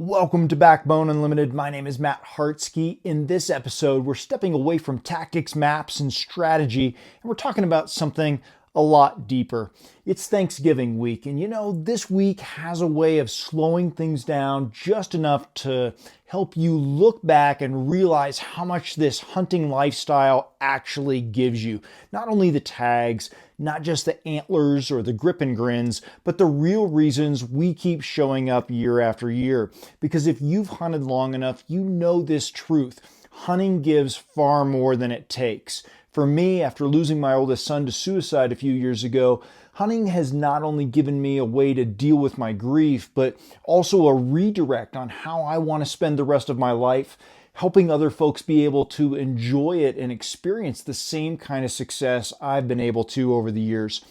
Welcome to Backbone Unlimited. My name is Matt Hartsky. In this episode, we're stepping away from tactics, maps, and strategy, and we're talking about something a lot deeper. It's Thanksgiving week, and this week has a way of slowing things down just enough to help you look back and realize how much this hunting lifestyle actually gives you. Not only the tags, not just the antlers or the grip and grins, but the real reasons we keep showing up year after year. Because if you've hunted long enough, you know this truth. Hunting gives far more than it takes. For me, after losing my oldest son to suicide a few years ago, hunting has not only given me a way to deal with my grief, but also a redirect on how I want to spend the rest of my life, helping other folks be able to enjoy it and experience the same kind of success I've been able to over the years.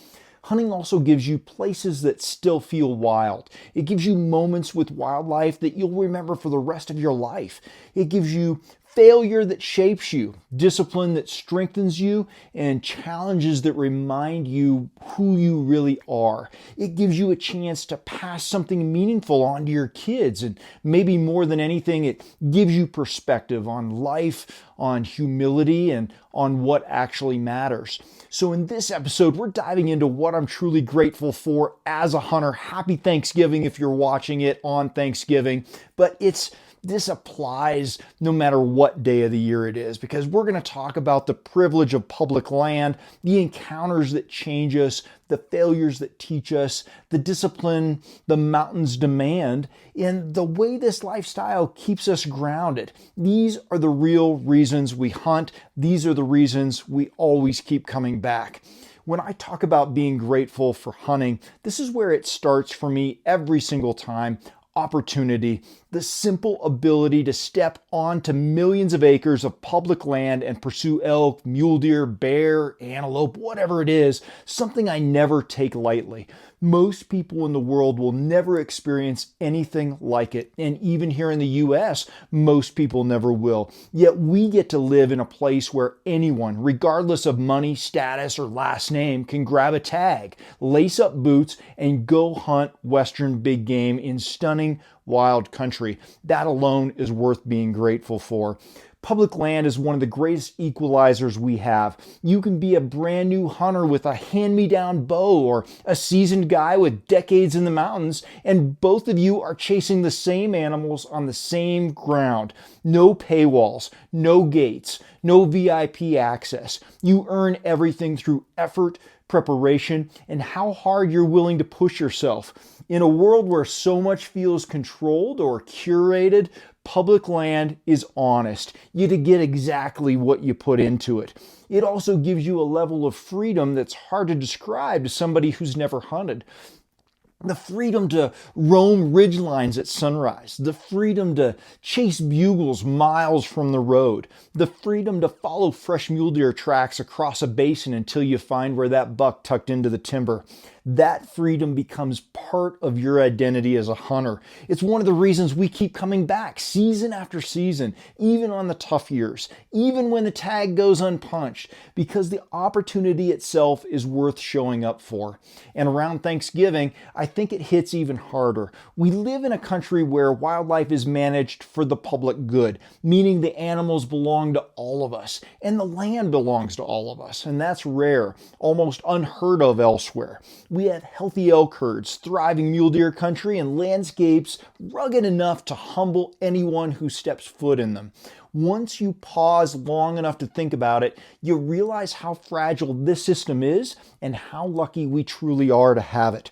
Hunting also gives you places that still feel wild. It gives you moments with wildlife that you'll remember for the rest of your life. It gives you failure that shapes you, discipline that strengthens you, and challenges that remind you who you really are. It gives you a chance to pass something meaningful on to your kids, and maybe more than anything, it gives you perspective on life, on humility, and on what actually matters. So in this episode, we're diving into what I'm truly grateful for as a hunter. Happy Thanksgiving if you're watching it on Thanksgiving, but this applies no matter what day of the year it is, because we're going to talk about the privilege of public land, the encounters that change us, the failures that teach us, the discipline the mountains demand, and the way this lifestyle keeps us grounded. These are the real reasons we hunt. These are the reasons we always keep coming back. When I talk about being grateful for hunting, this is where it starts for me every single time. Opportunity, the simple ability to step onto millions of acres of public land and pursue elk, mule deer, bear, antelope, whatever it is, something I never take lightly. Most people in the world will never experience anything like it. And even here in the US, most people never will. Yet we get to live in a place where anyone, regardless of money, status, or last name, can grab a tag, lace up boots, and go hunt Western big game in stunning wild country. That alone is worth being grateful for. Public land is one of the greatest equalizers we have. You can be a brand new hunter with a hand-me-down bow or a seasoned guy with decades in the mountains, and both of you are chasing the same animals on the same ground. No paywalls, no gates, no VIP access. You earn everything through effort, preparation, and how hard you're willing to push yourself. In a world where so much feels controlled or curated, public land is honest. You get exactly what you put into it. It also gives you a level of freedom that's hard to describe to somebody who's never hunted. The freedom to roam ridgelines at sunrise, the freedom to chase bugles miles from the road, the freedom to follow fresh mule deer tracks across a basin until you find where that buck tucked into the timber. That freedom becomes part of your identity as a hunter. It's one of the reasons we keep coming back season after season, even on the tough years, even when the tag goes unpunched, because the opportunity itself is worth showing up for. And around Thanksgiving, I think it hits even harder. We live in a country where wildlife is managed for the public good, meaning the animals belong to all of us, and the land belongs to all of us, and that's rare, almost unheard of elsewhere. We have healthy elk herds, thriving mule deer country, and landscapes rugged enough to humble anyone who steps foot in them. Once you pause long enough to think about it, you realize how fragile this system is and how lucky we truly are to have it.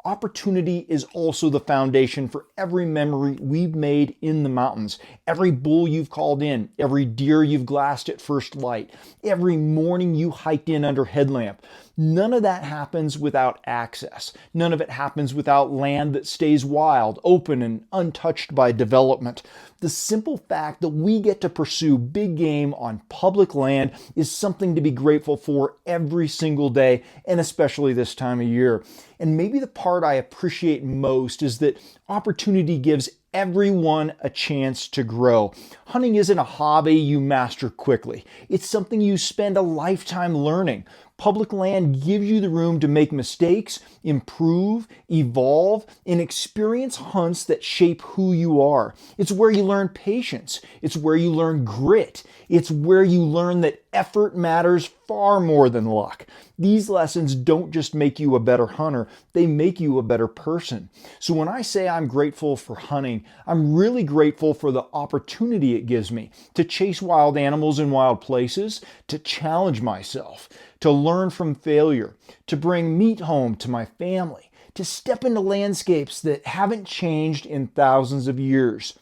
Opportunity is also the foundation for every memory we've made in the mountains. Every bull you've called in, every deer you've glassed at first light, every morning you hiked in under headlamp. None of that happens without access. None of it happens without land that stays wild, open, and untouched by development. The simple fact that we get to pursue big game on public land is something to be grateful for every single day, and especially this time of year. And maybe the part I appreciate most is that opportunity gives everyone a chance to grow. Hunting isn't a hobby you master quickly. It's something you spend a lifetime learning. Public land gives you the room to make mistakes, improve, evolve, and experience hunts that shape who you are. It's where you learn patience. It's where you learn grit. It's where you learn that effort matters far more than luck. These lessons don't just make you a better hunter, they make you a better person. So when I say I'm grateful for hunting, I'm really grateful for the opportunity it gives me to chase wild animals in wild places, to challenge myself, to learn from failure, to bring meat home to my family, to step into landscapes that haven't changed in thousands of years.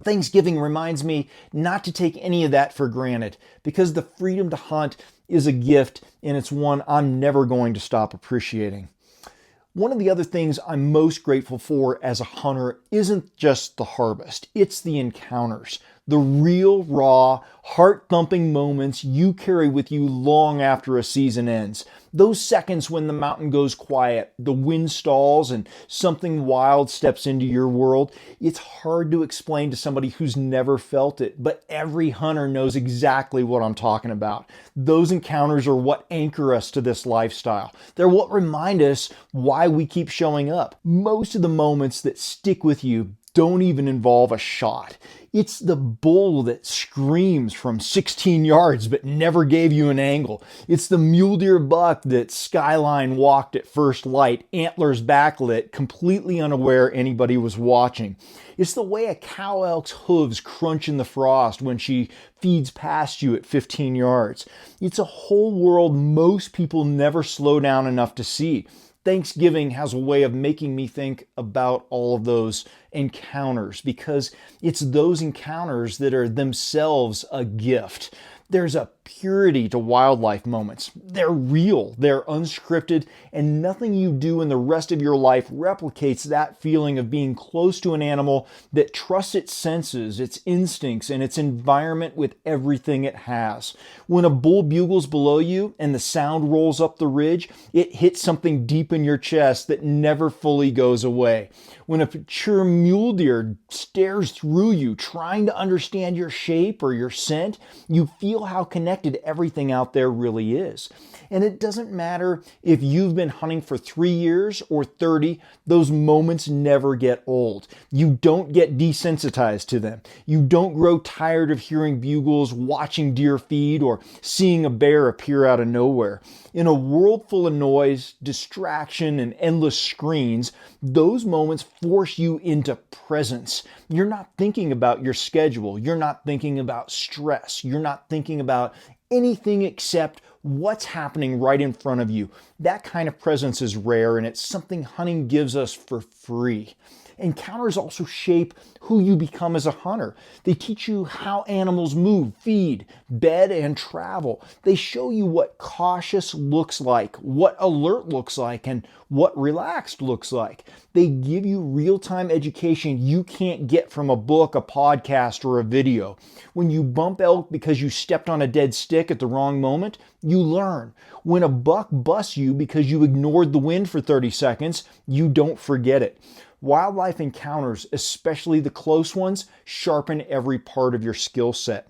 Thanksgiving reminds me not to take any of that for granted, because the freedom to hunt is a gift, and it's one I'm never going to stop appreciating. One of the other things I'm most grateful for as a hunter isn't just the harvest, it's the encounters. The real, raw, heart-thumping moments you carry with you long after a season ends. Those seconds when the mountain goes quiet, the wind stalls, and something wild steps into your world. It's hard to explain to somebody who's never felt it, but every hunter knows exactly what I'm talking about. Those encounters are what anchor us to this lifestyle. They're what remind us why we keep showing up. Most of the moments that stick with you don't even involve a shot. It's the bull that screams from 16 yards but never gave you an angle. It's the mule deer buck that skyline walked at first light, antlers backlit, completely unaware anybody was watching. It's the way a cow elk's hooves crunch in the frost when she feeds past you at 15 yards. It's a whole world most people never slow down enough to see. Thanksgiving has a way of making me think about all of those encounters, because it's those encounters that are themselves a gift. There's a purity to wildlife moments. They're real, they're unscripted, and nothing you do in the rest of your life replicates that feeling of being close to an animal that trusts its senses, its instincts, and its environment with everything it has. When a bull bugles below you and the sound rolls up the ridge, it hits something deep in your chest that never fully goes away. When a mature mule deer stares through you, trying to understand your shape or your scent, you feel how connected everything out there really is. And it doesn't matter if you've been hunting for 3 years or 30, those moments never get old. You don't get desensitized to them. You don't grow tired of hearing bugles, watching deer feed, or seeing a bear appear out of nowhere. In a world full of noise, distraction, and endless screens, those moments force you into presence. You're not thinking about your schedule. You're not thinking about stress. You're not thinking about anything except what's happening right in front of you. That kind of presence is rare, and it's something hunting gives us for free. Encounters also shape who you become as a hunter. They teach you how animals move, feed, bed, and travel. They show you what cautious looks like, what alert looks like, and what relaxed looks like. They give you real-time education you can't get from a book, a podcast, or a video. When you bump elk because you stepped on a dead stick at the wrong moment, you learn. When a buck busts you because you ignored the wind for 30 seconds, you don't forget it. Wildlife encounters, especially the close ones, sharpen every part of your skill set.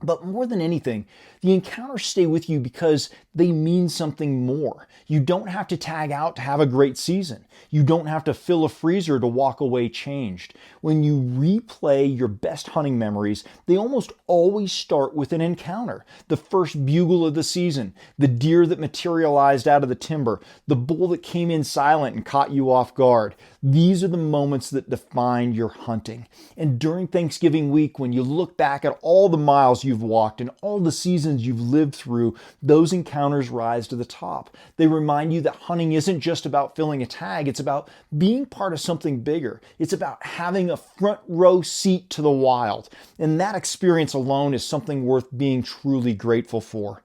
But more than anything, the encounters stay with you because they mean something more. You don't have to tag out to have a great season. You don't have to fill a freezer to walk away changed. When you replay your best hunting memories, they almost always start with an encounter. The first bugle of the season, the deer that materialized out of the timber, the bull that came in silent and caught you off guard. These are the moments that define your hunting. And during Thanksgiving week, when you look back at all the miles you've walked and all the seasons you've lived through, those encounters rise to the top. They remind you that hunting isn't just about filling a tag, it's about being part of something bigger. It's about having a front row seat to the wild. And that experience alone is something worth being truly grateful for.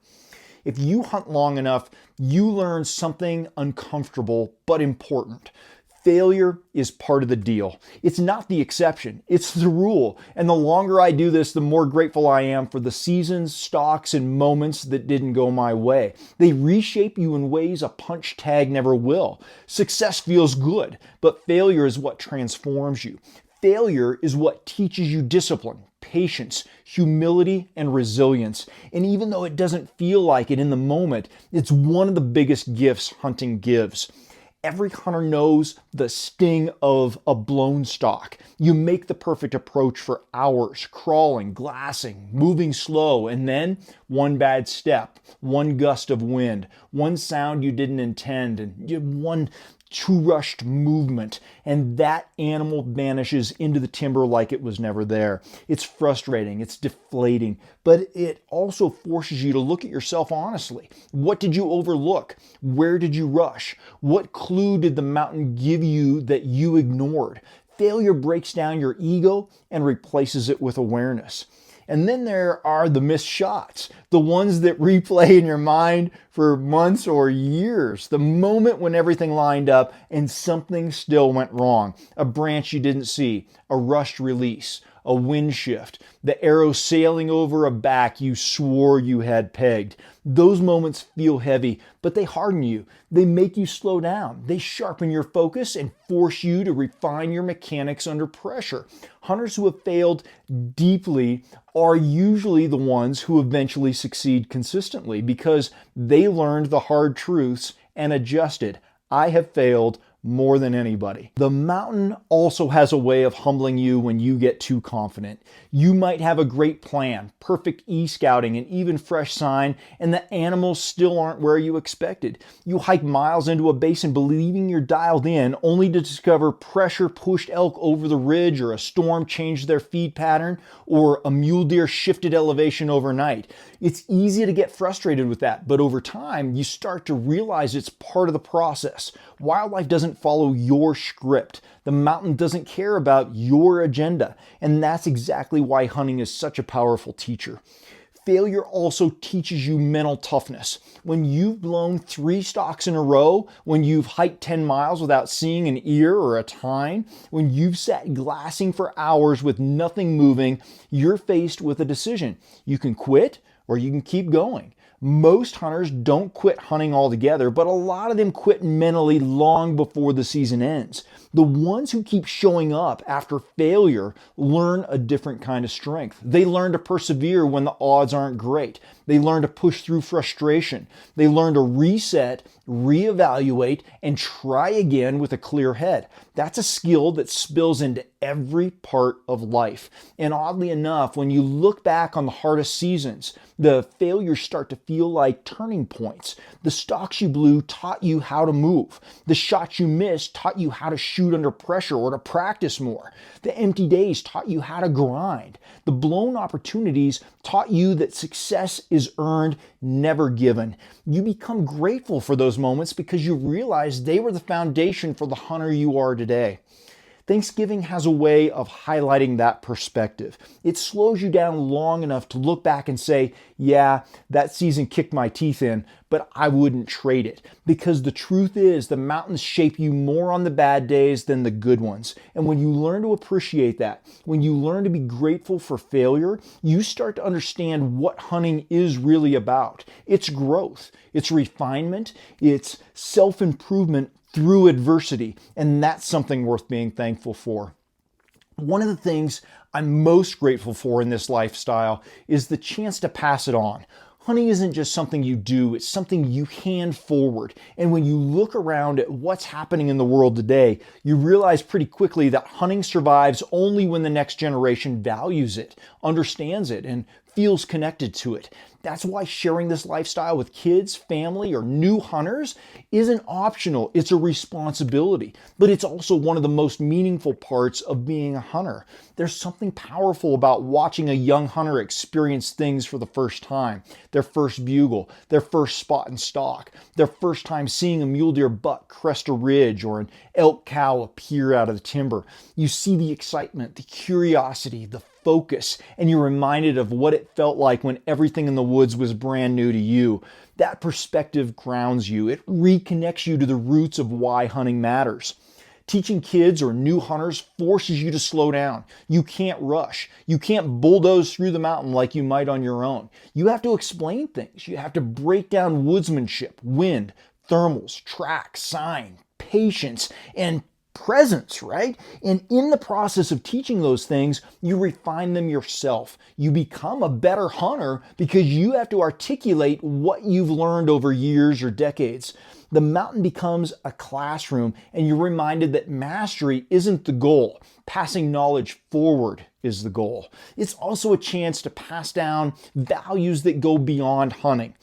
If you hunt long enough, you learn something uncomfortable but important. Failure is part of the deal. It's not the exception, it's the rule. And the longer I do this, the more grateful I am for the seasons, stalks, and moments that didn't go my way. They reshape you in ways a punch tag never will. Success feels good, but failure is what transforms you. Failure is what teaches you discipline, patience, humility, and resilience. And even though it doesn't feel like it in the moment, it's one of the biggest gifts hunting gives. Every hunter knows the sting of a blown stalk. You make the perfect approach for hours, crawling, glassing, moving slow, and then one bad step, one gust of wind, one sound you didn't intend, and one too rushed movement, and that animal vanishes into the timber like it was never there. It's frustrating, it's deflating, but it also forces you to look at yourself honestly. What did you overlook? Where did you rush? What clue did the mountain give you that you ignored? Failure breaks down your ego and replaces it with awareness. And then there are the missed shots, the ones that replay in your mind for months or years. The moment when everything lined up and something still went wrong. A branch you didn't see, a rushed release, a wind shift, the arrow sailing over a back you swore you had pegged. Those moments feel heavy, but they harden you. They make you slow down. They sharpen your focus and force you to refine your mechanics under pressure. Hunters who have failed deeply are usually the ones who eventually succeed consistently because they learned the hard truths and adjusted. I have failed more than anybody. The mountain also has a way of humbling you when you get too confident. You might have a great plan, perfect e-scouting, and even fresh sign, and the animals still aren't where you expected. You hike miles into a basin believing you're dialed in, only to discover pressure pushed elk over the ridge, or a storm changed their feed pattern, or a mule deer shifted elevation overnight. It's easy to get frustrated with that, but over time, you start to realize it's part of the process. Wildlife doesn't follow your script. The mountain doesn't care about your agenda. And that's exactly why hunting is such a powerful teacher. Failure also teaches you mental toughness. When you've blown 3 stalks in a row, when you've hiked 10 miles without seeing an ear or a tine, when you've sat glassing for hours with nothing moving, you're faced with a decision. You can quit or you can keep going. Most hunters don't quit hunting altogether, but a lot of them quit mentally long before the season ends. The ones who keep showing up after failure learn a different kind of strength. They learn to persevere when the odds aren't great. They learn to push through frustration. They learn to reset, reevaluate, and try again with a clear head. That's a skill that spills into every part of life. And oddly enough, when you look back on the hardest seasons, the failures start to feel like turning points. The stalks you blew taught you how to move. The shots you missed taught you how to shoot under pressure or to practice more. The empty days taught you how to grind. The blown opportunities taught you that success is earned, never given. You become grateful for those moments because you realize they were the foundation for the hunter you are today. Thanksgiving has a way of highlighting that perspective. It slows you down long enough to look back and say, yeah, that season kicked my teeth in, but I wouldn't trade it. Because the truth is, the mountains shape you more on the bad days than the good ones. And when you learn to appreciate that, when you learn to be grateful for failure, you start to understand what hunting is really about. It's growth, it's refinement, it's self-improvement through adversity, and that's something worth being thankful for. One of the things I'm most grateful for in this lifestyle is the chance to pass it on. Hunting isn't just something you do, it's something you hand forward. And when you look around at what's happening in the world today, you realize pretty quickly that hunting survives only when the next generation values it, understands it, and feels connected to it. That's why sharing this lifestyle with kids, family, or new hunters isn't optional. It's a responsibility, but it's also one of the most meaningful parts of being a hunter. There's something powerful about watching a young hunter experience things for the first time. Their first bugle, their first spot and stalk, their first time seeing a mule deer buck crest a ridge or an elk cow appear out of the timber. You see the excitement, the curiosity, the focus, and you're reminded of what it felt like when everything in the woods was brand new to you. That perspective grounds you. It reconnects you to the roots of why hunting matters. Teaching kids or new hunters forces you to slow down. You can't rush. You can't bulldoze through the mountain like you might on your own. You have to explain things. You have to break down woodsmanship, wind, thermals, track, sign, patience, and presence, right? And in the process of teaching those things, you refine them yourself. You become a better hunter because you have to articulate what you've learned over years or decades. The mountain becomes a classroom, and you're reminded that mastery isn't the goal. Passing knowledge forward is the goal. It's also a chance to pass down values that go beyond hunting: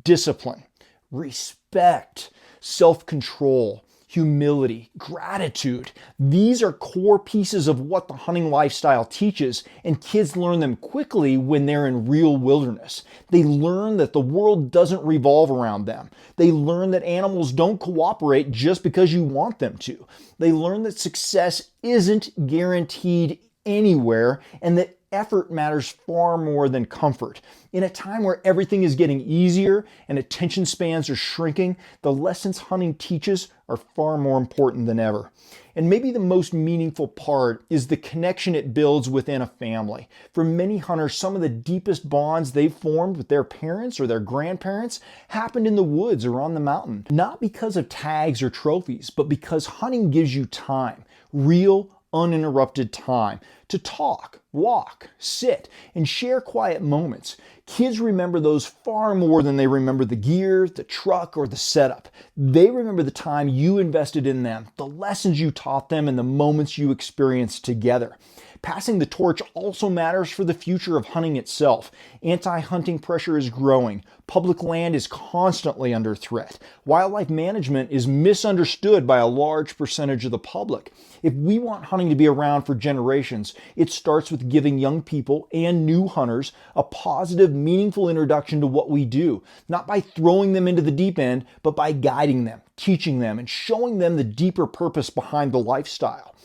discipline, respect, self-control, humility, gratitude. These are core pieces of what the hunting lifestyle teaches, and kids learn them quickly when they're in real wilderness. They learn that the world doesn't revolve around them. They learn that animals don't cooperate just because you want them to. They learn that success isn't guaranteed anywhere, and that effort matters far more than comfort. In a time where everything is getting easier and attention spans are shrinking, the lessons hunting teaches are far more important than ever. And maybe the most meaningful part is the connection it builds within a family. For many hunters, some of the deepest bonds they've formed with their parents or their grandparents happened in the woods or on the mountain. Not because of tags or trophies, but because hunting gives you time, real, uninterrupted time to talk, walk, sit, and share quiet moments. Kids remember those far more than they remember the gear, the truck, or the setup. They remember the time you invested in them, the lessons you taught them, and the moments you experienced together. Passing the torch also matters for the future of hunting itself. Anti-hunting pressure is growing. Public land is constantly under threat. Wildlife management is misunderstood by a large percentage of the public. If we want hunting to be around for generations, it starts with giving young people and new hunters a positive, meaningful introduction to what we do. Not by throwing them into the deep end, but by guiding them, teaching them, and showing them the deeper purpose behind the lifestyle.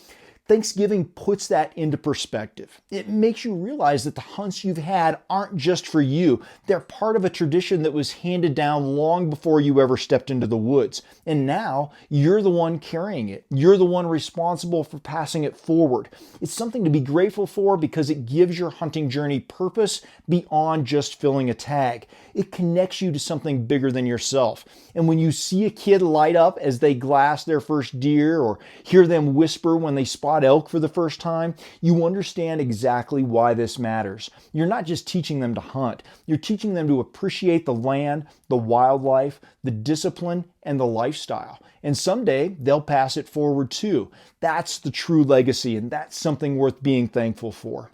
Thanksgiving puts that into perspective. It makes you realize that the hunts you've had aren't just for you. They're part of a tradition that was handed down long before you ever stepped into the woods. And now you're the one carrying it. You're the one responsible for passing it forward. It's something to be grateful for because it gives your hunting journey purpose beyond just filling a tag. It connects you to something bigger than yourself. And when you see a kid light up as they glass their first deer or hear them whisper when they spot elk for the first time, you understand exactly why this matters. You're not just teaching them to hunt. You're teaching them to appreciate the land, the wildlife, the discipline, and the lifestyle. And someday they'll pass it forward too. That's the true legacy, and that's something worth being thankful for.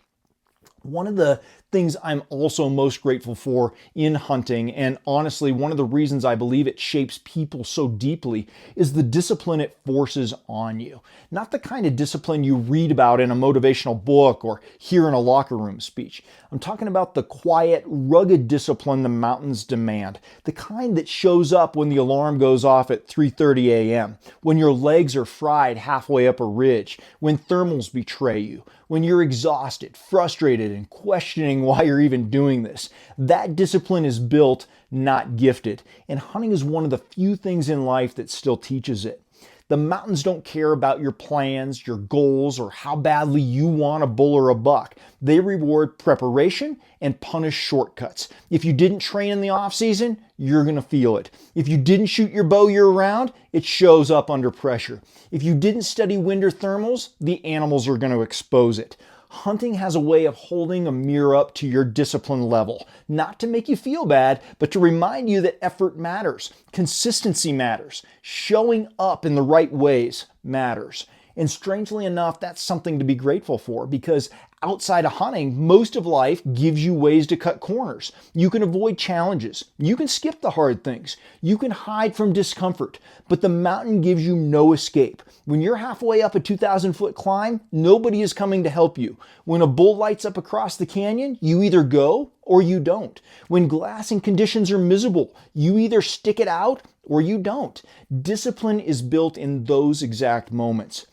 One of the things I'm also most grateful for in hunting, and honestly, one of the reasons I believe it shapes people so deeply, is the discipline it forces on you. Not the kind of discipline you read about in a motivational book or hear in a locker room speech. I'm talking about the quiet, rugged discipline the mountains demand. The kind that shows up when the alarm goes off at 3:30 a.m., when your legs are fried halfway up a ridge, when thermals betray you, when you're exhausted, frustrated, and questioning why you're even doing this. That discipline is built, not gifted. And hunting is one of the few things in life that still teaches it. The mountains don't care about your plans, your goals, or how badly you want a bull or a buck. They reward preparation and punish shortcuts. If you didn't train in the off season, you're going to feel it. If you didn't shoot your bow year round, it shows up under pressure. If you didn't study winter thermals, the animals are going to expose it. Hunting has a way of holding a mirror up to your discipline level, not to make you feel bad, but to remind you that effort matters, consistency matters, showing up in the right ways matters. And strangely enough, that's something to be grateful for, because outside of hunting, most of life gives you ways to cut corners. You can avoid challenges. You can skip the hard things. You can hide from discomfort. But the mountain gives you no escape. When you're halfway up a 2,000-foot climb, nobody is coming to help you. When a bull lights up across the canyon, you either go or you don't. When glassing conditions are miserable, you either stick it out or you don't. Discipline is built in those exact moments.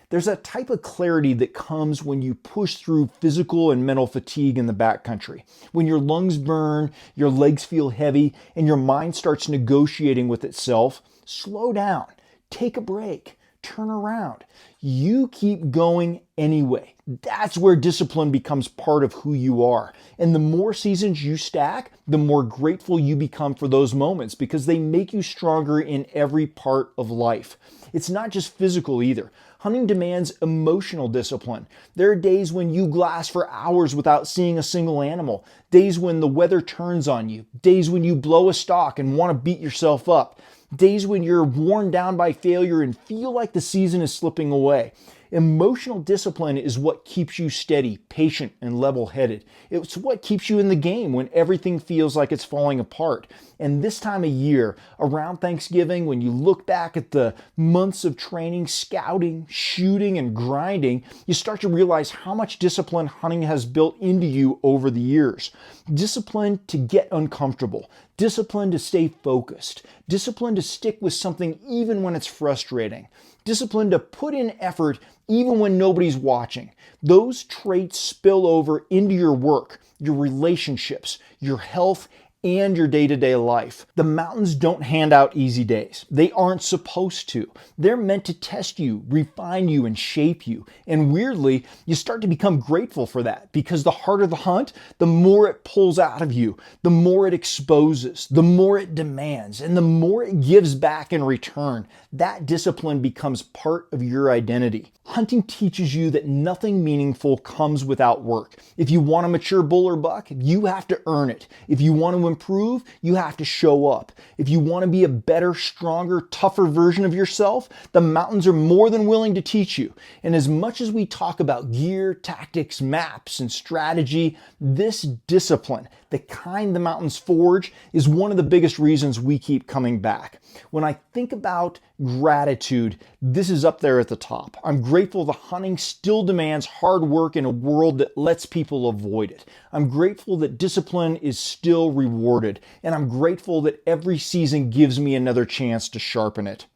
There's a type of clarity that comes when you push through physical and mental fatigue in the backcountry. When your lungs burn, your legs feel heavy, and your mind starts negotiating with itself, slow down, take a break, turn around. You keep going anyway. That's where discipline becomes part of who you are. And the more seasons you stack, the more grateful you become for those moments, because they make you stronger in every part of life. It's not just physical either. Hunting demands emotional discipline. There are days when you glass for hours without seeing a single animal, days when the weather turns on you, days when you blow a stalk and want to beat yourself up, days when you're worn down by failure and feel like the season is slipping away. Emotional discipline is what keeps you steady, patient, and level-headed. It's what keeps you in the game when everything feels like it's falling apart. And this time of year, around Thanksgiving, when you look back at the months of training, scouting, shooting, and grinding, you start to realize how much discipline hunting has built into you over the years. Discipline to get uncomfortable. Discipline to stay focused. Discipline to stick with something even when it's frustrating. Discipline to put in effort even when nobody's watching. Those traits spill over into your work, your relationships, your health, and your day-to-day life. The mountains don't hand out easy days. They aren't supposed to. They're meant to test you, refine you, and shape you. And weirdly, you start to become grateful for that because the harder the hunt, the more it pulls out of you, the more it exposes, the more it demands, and the more it gives back in return. That discipline becomes part of your identity. Hunting teaches you that nothing meaningful comes without work. If you want a mature bull or buck, you have to earn it. If you want to improve, you have to show up. If you want to be a better, stronger, tougher version of yourself, the mountains are more than willing to teach you. And as much as we talk about gear, tactics, maps, and strategy, this discipline, the kind the mountains forge, is one of the biggest reasons we keep coming back. When I think about gratitude, this is up there at the top. I'm grateful the hunting still demands hard work in a world that lets people avoid it. I'm grateful that discipline is still rewarded, and I'm grateful that every season gives me another chance to sharpen it.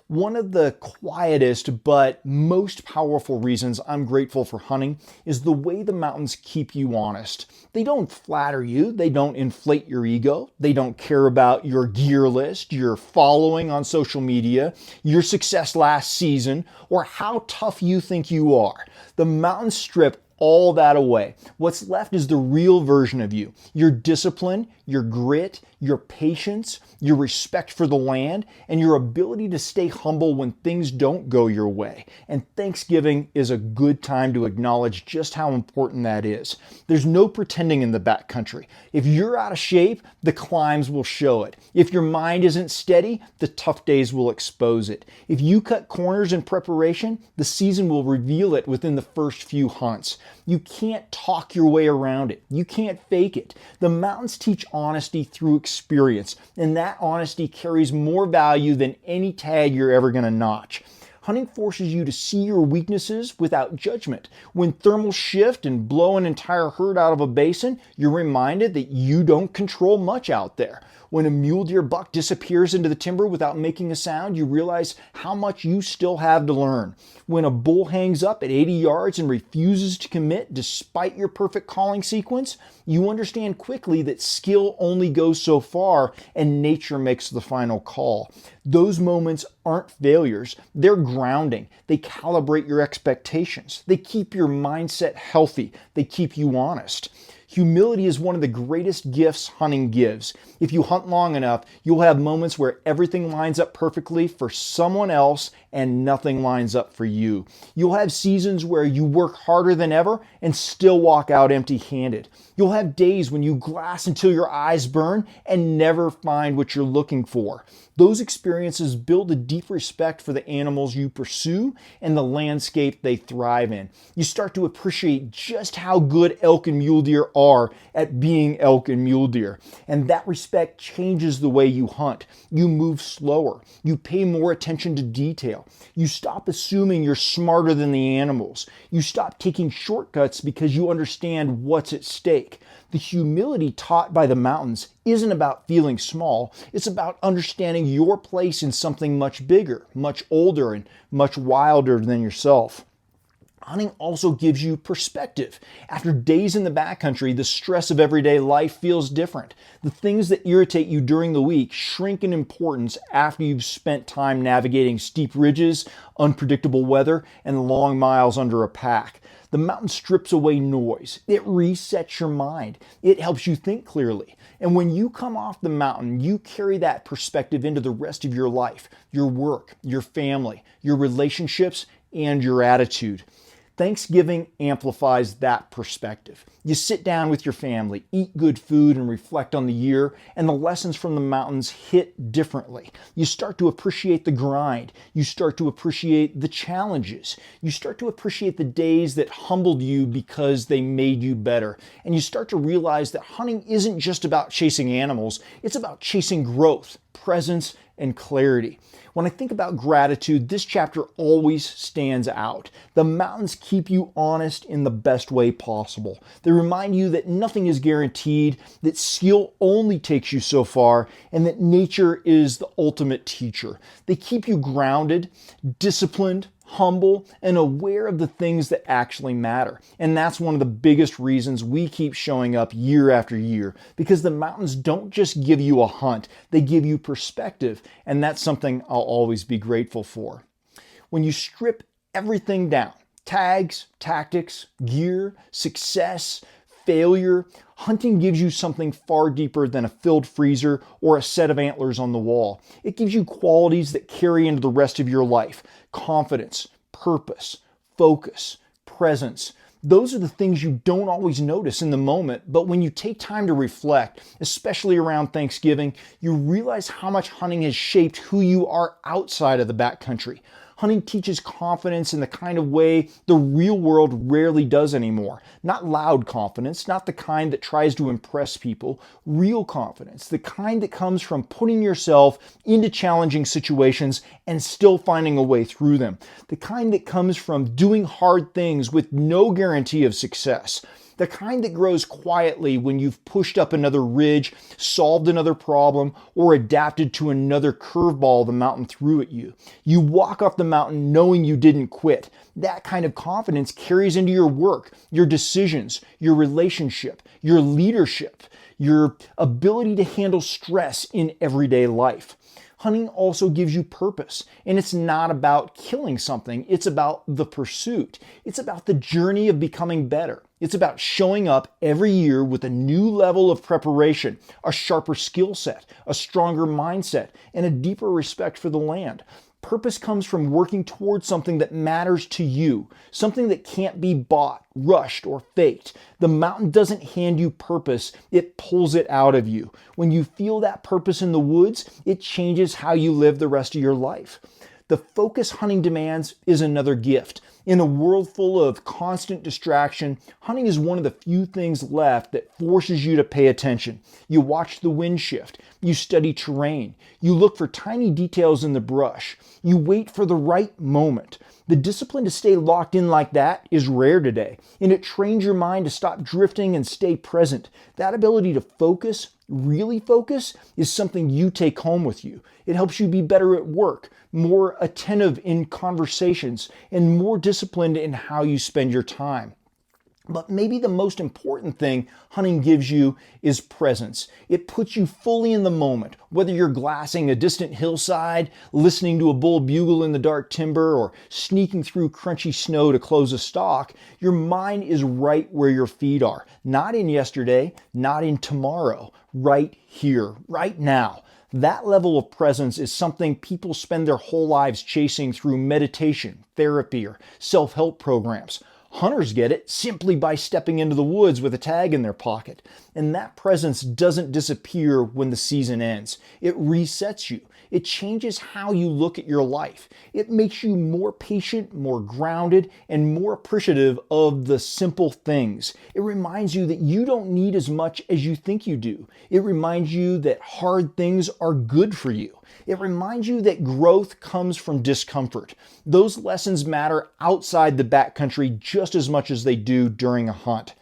One of the quietest but most powerful reasons I'm grateful for hunting is the way the mountains keep you honest. They don't flatter you, they don't inflate your ego, they don't care about your gear list, your following on social media, your success last season, or how tough you think you are. The mountains strip all that away. What's left is the real version of you. Your discipline, your grit, your patience, your respect for the land, and your ability to stay humble when things don't go your way. And Thanksgiving is a good time to acknowledge just how important that is. There's no pretending in the backcountry. If you're out of shape, the climbs will show it. If your mind isn't steady, the tough days will expose it. If you cut corners in preparation, the season will reveal it within the first few hunts. You can't talk your way around it. You can't fake it. The mountains teach honesty through experience, and that honesty carries more value than any tag you're ever going to notch. Hunting forces you to see your weaknesses without judgment. When thermals shift and blow an entire herd out of a basin, you're reminded that you don't control much out there. When a mule deer buck disappears into the timber without making a sound, you realize how much you still have to learn. When a bull hangs up at 80 yards and refuses to commit despite your perfect calling sequence, you understand quickly that skill only goes so far and nature makes the final call. Those moments aren't failures, they're grounding. They calibrate your expectations. They keep your mindset healthy. They keep you honest. Humility is one of the greatest gifts hunting gives. If you hunt long enough, you'll have moments where everything lines up perfectly for someone else and nothing lines up for you. You'll have seasons where you work harder than ever and still walk out empty-handed. You'll have days when you glass until your eyes burn and never find what you're looking for. Those experiences build a deep respect for the animals you pursue and the landscape they thrive in. You start to appreciate just how good elk and mule deer are at being elk and mule deer. And that respect changes the way you hunt. You move slower. You pay more attention to detail. You stop assuming you're smarter than the animals. You stop taking shortcuts because you understand what's at stake. The humility taught by the mountains isn't about feeling small. It's about understanding your place in something much bigger, much older, and much wilder than yourself. Hunting also gives you perspective. After days in the backcountry, the stress of everyday life feels different. The things that irritate you during the week shrink in importance after you've spent time navigating steep ridges, unpredictable weather, and long miles under a pack. The mountain strips away noise. It resets your mind. It helps you think clearly. And when you come off the mountain, you carry that perspective into the rest of your life, your work, your family, your relationships, and your attitude. Thanksgiving amplifies that perspective. You sit down with your family, eat good food, and reflect on the year, and the lessons from the mountains hit differently. You start to appreciate the grind. You start to appreciate the challenges. You start to appreciate the days that humbled you because they made you better. And you start to realize that hunting isn't just about chasing animals, it's about chasing growth, presence, and clarity. When I think about gratitude, this chapter always stands out. The mountains keep you honest in the best way possible. They remind you that nothing is guaranteed, that skill only takes you so far, and that nature is the ultimate teacher. They keep you grounded, disciplined, humble, and aware of the things that actually matter. And that's one of the biggest reasons we keep showing up year after year, because the mountains don't just give you a hunt, they give you perspective, and that's something I'll always be grateful for. When you strip everything down, tags, tactics, gear, success, failure, hunting gives you something far deeper than a filled freezer or a set of antlers on the wall. It gives you qualities that carry into the rest of your life: confidence, purpose, focus, presence. Those are the things you don't always notice in the moment, but when you take time to reflect, especially around Thanksgiving, you realize how much hunting has shaped who you are outside of the backcountry. Hunting teaches confidence in the kind of way the real world rarely does anymore. Not loud confidence, not the kind that tries to impress people. Real confidence, the kind that comes from putting yourself into challenging situations and still finding a way through them. The kind that comes from doing hard things with no guarantee of success. The kind that grows quietly when you've pushed up another ridge, solved another problem, or adapted to another curveball the mountain threw at you. You walk off the mountain knowing you didn't quit. That kind of confidence carries into your work, your decisions, your relationship, your leadership, your ability to handle stress in everyday life. Hunting also gives you purpose, and it's not about killing something, it's about the pursuit. It's about the journey of becoming better. It's about showing up every year with a new level of preparation, a sharper skill set, a stronger mindset, and a deeper respect for the land. Purpose comes from working towards something that matters to you, something that can't be bought, rushed, or faked. The mountain doesn't hand you purpose, it pulls it out of you. When you feel that purpose in the woods, it changes how you live the rest of your life. The focus hunting demands is another gift. In a world full of constant distraction, hunting is one of the few things left that forces you to pay attention. You watch the wind shift. You study terrain. You look for tiny details in the brush. You wait for the right moment. The discipline to stay locked in like that is rare today, and it trains your mind to stop drifting and stay present. That ability to focus, really focus, is something you take home with you. It helps you be better at work, more attentive in conversations, and more disciplined in how you spend your time. But maybe the most important thing hunting gives you is presence. It puts you fully in the moment, whether you're glassing a distant hillside, listening to a bull bugle in the dark timber, or sneaking through crunchy snow to close a stalk. Your mind is right where your feet are, not in yesterday, not in tomorrow, right here, right now. That level of presence is something people spend their whole lives chasing through meditation, therapy, or self-help programs. Hunters get it simply by stepping into the woods with a tag in their pocket. And that presence doesn't disappear when the season ends. It resets you. It changes how you look at your life. It makes you more patient, more grounded, and more appreciative of the simple things. It reminds you that you don't need as much as you think you do. It reminds you that hard things are good for you. It reminds you that growth comes from discomfort. Those lessons matter outside the backcountry just as much as they do during a hunt.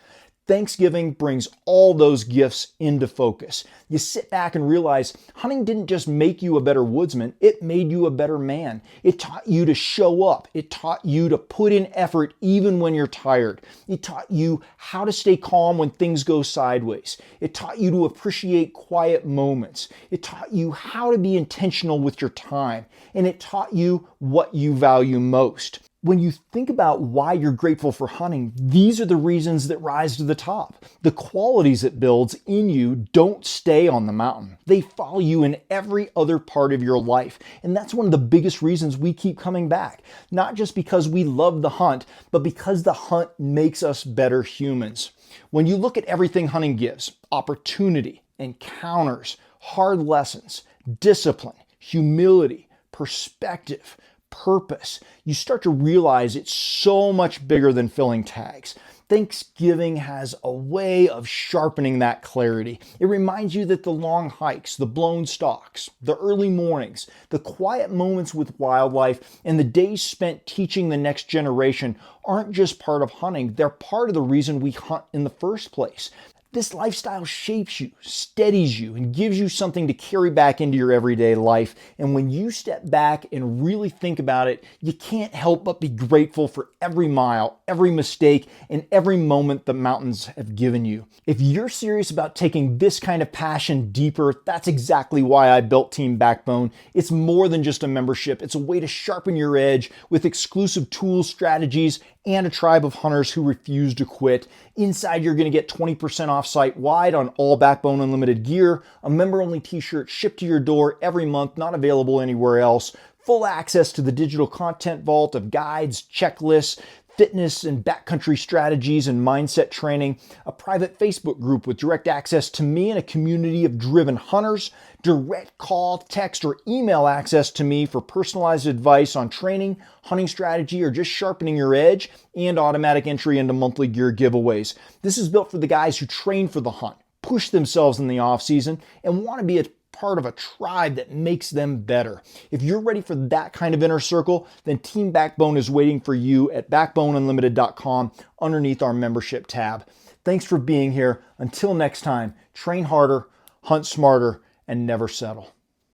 Thanksgiving brings all those gifts into focus. You sit back and realize hunting didn't just make you a better woodsman, it made you a better man. It taught you to show up. It taught you to put in effort even when you're tired. It taught you how to stay calm when things go sideways. It taught you to appreciate quiet moments. It taught you how to be intentional with your time. And it taught you what you value most. When you think about why you're grateful for hunting, these are the reasons that rise to the top. The qualities it builds in you don't stay on the mountain. They follow you in every other part of your life. And that's one of the biggest reasons we keep coming back. Not just because we love the hunt, but because the hunt makes us better humans. When you look at everything hunting gives, opportunity, encounters, hard lessons, discipline, humility, perspective, purpose, you start to realize it's so much bigger than filling tags. Thanksgiving has a way of sharpening that clarity. It reminds you that the long hikes, the blown stalks, the early mornings, the quiet moments with wildlife, and the days spent teaching the next generation aren't just part of hunting, they're part of the reason we hunt in the first place. This lifestyle shapes you, steadies you, and gives you something to carry back into your everyday life. And when you step back and really think about it, you can't help but be grateful for every mile, every mistake, and every moment the mountains have given you. If you're serious about taking this kind of passion deeper, that's exactly why I built Team Backbone. It's more than just a membership. It's a way to sharpen your edge with exclusive tools, strategies, and a tribe of hunters who refuse to quit. Inside, you're going to get 20% off site-wide on all Backbone Unlimited gear, a member-only t-shirt shipped to your door every month, not available anywhere else, full access to the digital content vault of guides, checklists, fitness and backcountry strategies and mindset training, a private Facebook group with direct access to me and a community of driven hunters, direct call, text, or email access to me for personalized advice on training, hunting strategy, or just sharpening your edge, and automatic entry into monthly gear giveaways. This is built for the guys who train for the hunt, push themselves in the off season, and want to be a part of a tribe that makes them better. If you're ready for that kind of inner circle, then Team Backbone is waiting for you at backboneunlimited.com underneath our membership tab. Thanks for being here. Until next time, train harder, hunt smarter, and never settle.